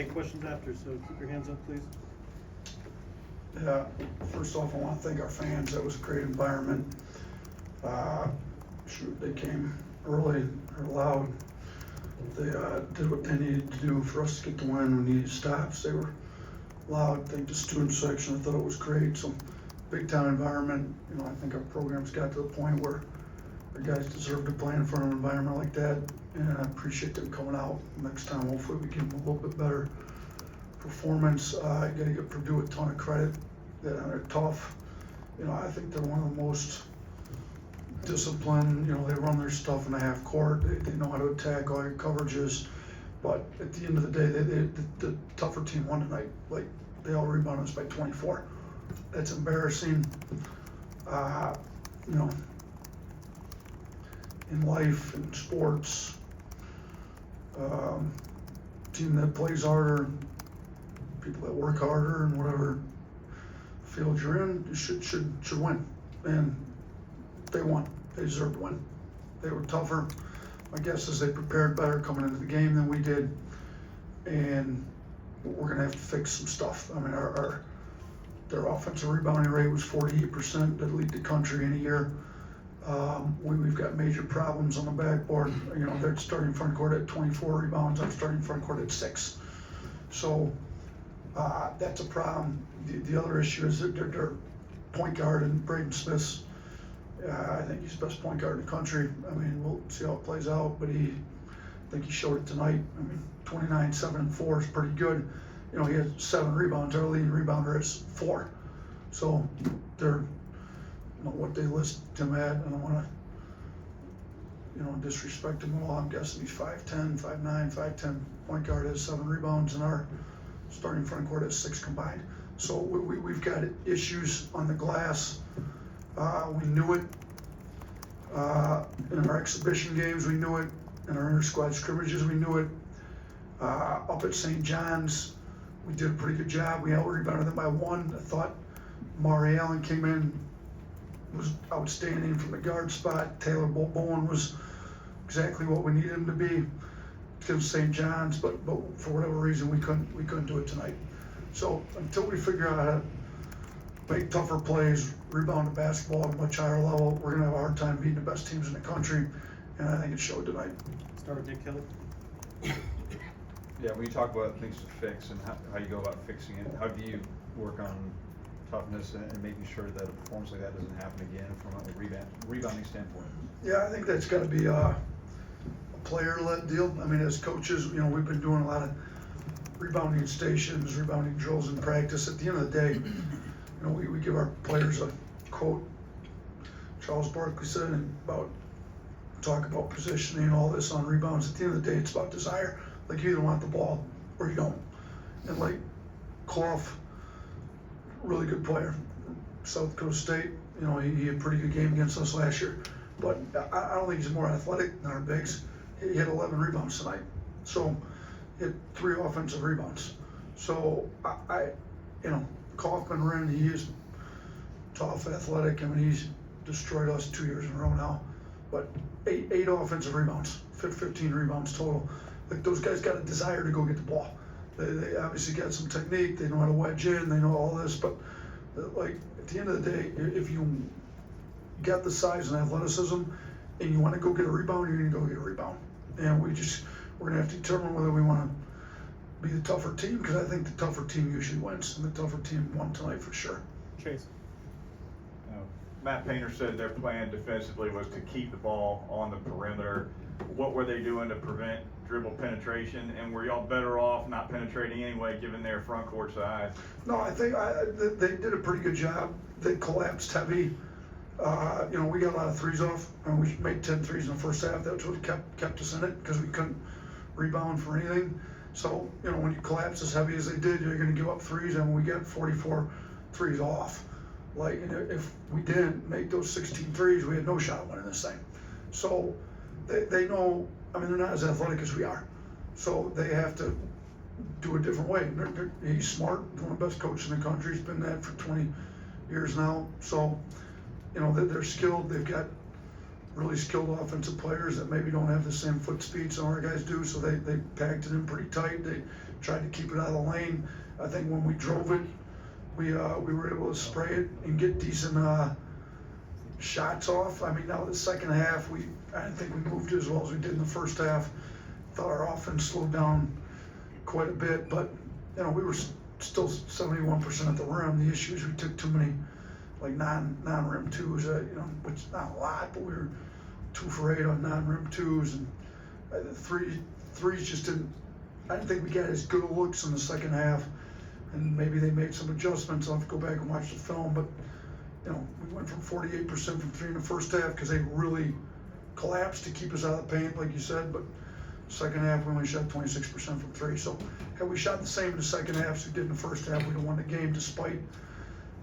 Any questions after, so keep your hands up, please. Yeah, first off, I want to thank our fans. That was a great environment. They came early, they're loud. They did what they needed to do for us to get the win. We needed stops. They were loud. I think the student section, I thought it was great. So big time environment. I think our program's got to the point where our guys deserve to play in front of an environment like that. And I appreciate them coming out. Next time, hopefully we give them a little bit better performance. I got to give Purdue a ton of credit. They're tough. I think they're one of the most disciplined. They run their stuff in the half court. They know how to attack all your coverages. But at the end of the day, the tougher team won tonight. Like, they all rebounded us by 24. That's embarrassing. In life, in sports, team that plays harder, people that work harder, and whatever field you're in, you should win. And they won. They deserved to win. They were tougher. My guess is they prepared better coming into the game than we did, and we're gonna have to fix some stuff. I mean, their offensive rebounding rate was 48%. That lead the country in a year. We've got major problems on the backboard. They're starting front court at 24 rebounds. I'm starting front court at 6. So that's a problem. The other issue is that their point guard and Braden Smith's. I think he's the best point guard in the country. I mean, we'll see how it plays out, but I think he showed it tonight. I mean, 29, 7, and 4 is pretty good. He had 7 rebounds. Our leading rebounder is 4. So they're what they list him at. I don't want to disrespect him at all. I'm guessing he's 5'10", 5'9", 5'10". Point guard has 7 rebounds, and our starting front court has 6 combined. So we've got issues on the glass. We knew it in our exhibition games. We knew it in our inter-squad scrimmages. We knew it up at St. John's. We did a pretty good job. We out-rebounded them by 1. I thought Mari Allen came in, was outstanding from the guard spot. Taylor Bowen was exactly what we needed him to be against St. John's, but for whatever reason we couldn't do it tonight. So until we figure out how to make tougher plays, rebound the basketball at a much higher level, we're gonna have a hard time beating the best teams in the country, and I think it showed tonight. Start with Dick Kelly. Yeah, when you talk about things to fix and how you go about fixing it, how do you work on toughness and making sure that a performance like that doesn't happen again from a rebounding standpoint? Yeah, I think that's got to be a player-led deal. I mean, as coaches, we've been doing a lot of rebounding stations, rebounding drills in practice. At the end of the day, we give our players a quote Charles Barkley said talk about positioning and all this on rebounds. At the end of the day, it's about desire. Like, you either want the ball or you don't. And like Clough, really good player, South Coast State. He had a pretty good game against us last year. But I don't think he's more athletic than our bigs. He had 11 rebounds tonight. So he had 3 offensive rebounds. So Kaufman ran, he is tough, athletic. I mean, he's destroyed us 2 years in a row now. But 8 offensive rebounds, 15 rebounds total. Like, those guys got a desire to go get the ball. They obviously got some technique. They know how to wedge in. They know all this. But at the end of the day, if you got the size and athleticism and you want to go get a rebound, you're going to go get a rebound. And we're going to have to determine whether we want to be the tougher team, because I think the tougher team usually wins, and the tougher team won tonight for sure. Chase. Matt Painter said their plan defensively was to keep the ball on the perimeter. What were they doing to prevent dribble penetration, and were y'all better off not penetrating anyway, given their front court size? No, I think they did a pretty good job. They collapsed heavy. We got a lot of threes off, and we made 10 threes in the first half. That's what kept us in it, because we couldn't rebound for anything. So, when you collapse as heavy as they did, you're going to give up threes, and we got 44 threes off. Like, if we didn't make those 16 threes, we had no shot winning this thing. So they know. I mean, they're not as athletic as we are, so they have to do a different way. He's smart, one of the best coaches in the country. He's been that for 20 years now. So, they're skilled. They've got really skilled offensive players that maybe don't have the same foot speed some of our guys do. So they packed it in pretty tight. They tried to keep it out of the lane. I think when we drove it, we were able to spray it and get decent shots off. I mean, now the second half, I didn't think we moved as well as we did in the first half. Thought our offense slowed down quite a bit, but you know, we were still 71% at the rim. The issue is we took too many like non-rim twos, you know, which is not a lot, but we were 2 for 8 on non-rim twos, and the threes just didn't. I didn't think we got as good looks in the second half, and maybe they made some adjustments. I'll have to go back and watch the film, but you know, we went from 48% from 3 in the first half because they really collapsed to keep us out of the paint, like you said, but second half we only shot 26% from 3. So had we shot the same in the second half as we did in the first half, we'd have won the game despite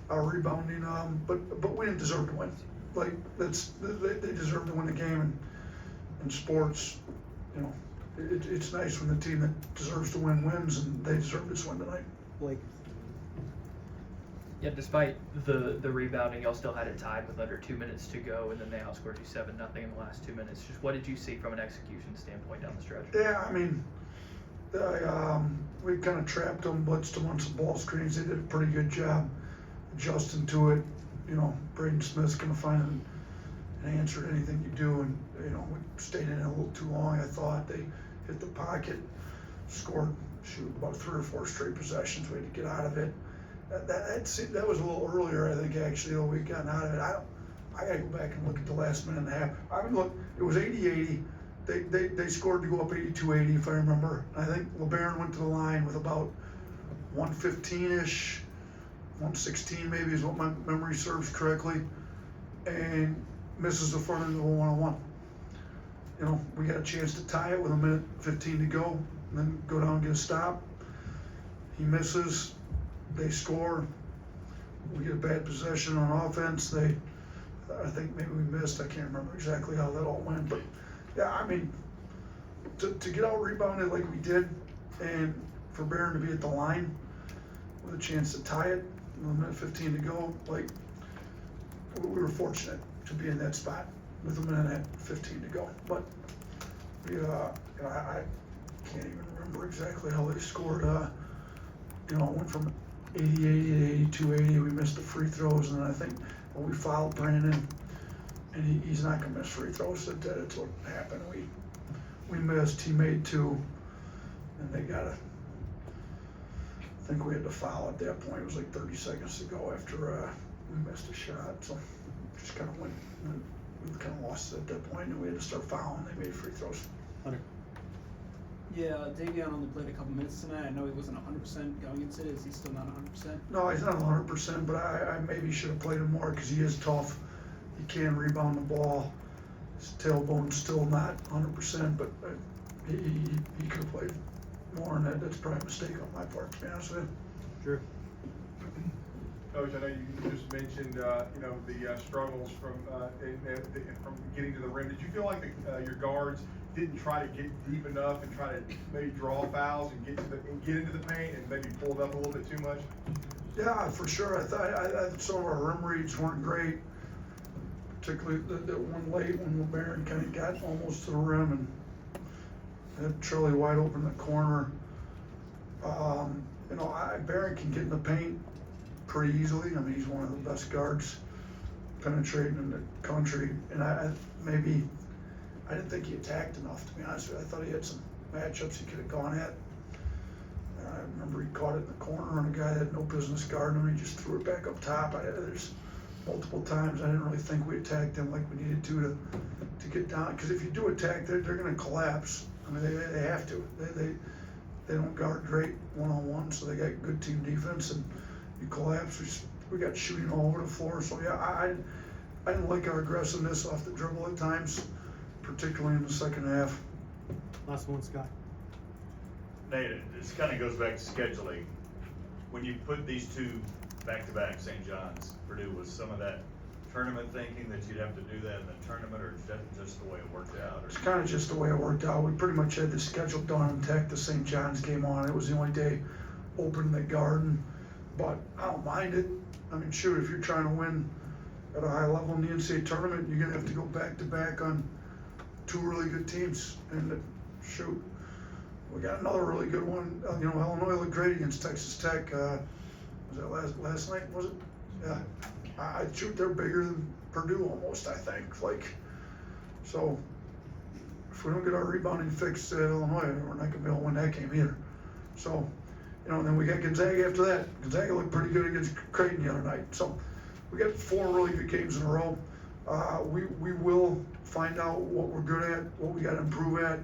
our rebounding. But we didn't deserve to win. Like they deserve to win the game, and in sports, you know, it's nice when the team that deserves to win wins, and they deserve this win tonight. Blake. Yeah, despite the rebounding, y'all still had it tied with under 2 minutes to go, and then they outscored you 7-0 in the last 2 minutes. Just what did you see from an execution standpoint down the stretch? Yeah, I mean, we kind of trapped them, blitzed them on some ball screens. They did a pretty good job adjusting to it. You know, Braden Smith's going to find an answer to anything you do, and you know, we stayed in it a little too long. I thought they hit the pocket, scored, about 3 or 4 straight possessions. We had to get out of it. That was a little earlier, I think, actually, though we'd gotten out of it. I got to go back and look at the last minute and a half. I mean, look, it was 80-80. They scored to go up 82-80, if I remember. I think LeBaron went to the line with about 115-ish, 116 maybe is what my memory serves correctly, and misses the front end of the one-on-one. You know, we got a chance to tie it with 1:15 to go, and then go down and get a stop. He misses. They score. We get a bad possession on offense. I think maybe we missed. I can't remember exactly how that all went, but yeah, I mean, to get out rebounded like we did, and for Barron to be at the line with a chance to tie it with 1:15 to go, like, we were fortunate to be in that spot with 1:15 to go. But we, you know, I can't even remember exactly how they scored. You know, it went from 80-80 to 82-80. We missed the free throws, and then I think when we fouled Brandon, and he's not going to miss free throws. That's what happened. We missed. He made 2, and they got I think we had to foul at that point. It was like 30 seconds to go after we missed a shot. So just kind of went. We kind of lost it at that point, and we had to start fouling. They made free throws. Hunter. Yeah, Davion only played a couple minutes tonight. I know he wasn't 100% going into it. Is he still not 100%? No, he's not 100%, but I maybe should have played him more because he is tough. He can rebound the ball. His tailbone's still not 100%, but he could have played more, and that's probably a mistake on my part, to be honest with you. Drew. Coach, I know you just mentioned, you know, the struggles from getting to the rim. Did you feel like your guards didn't try to get deep enough and try to maybe draw fouls and get into the paint and maybe pulled up a little bit too much? Yeah, for sure. I thought some of our rim reads weren't great, particularly that one late when LeBaron kind of got almost to the rim and had Trilly wide open in the corner. You know, Barron can get in the paint pretty easily. I mean, he's one of the best guards penetrating in the country, and I didn't think he attacked enough, to be honest with you. I thought he had some matchups he could have gone at. I remember he caught it in the corner on a guy that had no business guarding him. He just threw it back up top. There's multiple times I didn't really think we attacked him like we needed to get down. Because if you do attack, they're going to collapse. I mean, they have to. They don't guard great one-on-one, so they got good team defense, and you collapse. We got shooting all over the floor. So yeah, I didn't like our aggressiveness off the dribble at times, particularly in the second half. Last one, Scott. Nate, this kind of goes back to scheduling. When you put these 2 back-to-back, St. John's, Purdue, was some of that tournament thinking that you'd have to do that in the tournament, or is that just the way it worked out? It's kind of just the way it worked out. We pretty much had the schedule done and tacked the St. John's game on. It was the only day open in the Garden, but I don't mind it. I mean, shoot, if you're trying to win at a high level in the NCAA tournament, you're going to have to go back-to-back on 2 really good teams. And shoot, We got another really good one. Illinois looked great against Texas Tech. Was that last night? Was it? Yeah. I'd shoot they're bigger than Purdue almost. I think. So if we don't get our rebounding fixed at Illinois, we're not gonna be able to win that game either. So, and then we got Gonzaga after that. Gonzaga looked pretty good against Creighton the other night. So we got 4 really good games in a row. We will find out what we're good at, what we got to improve at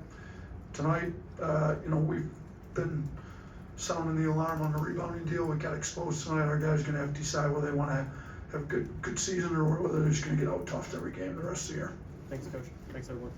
tonight. We've been sounding the alarm on the rebounding deal. We got exposed tonight. Our guys are going to have to decide whether they want to have a good season or whether they're just going to get out toughed every game the rest of the year. Thanks, Coach. Thanks, everyone.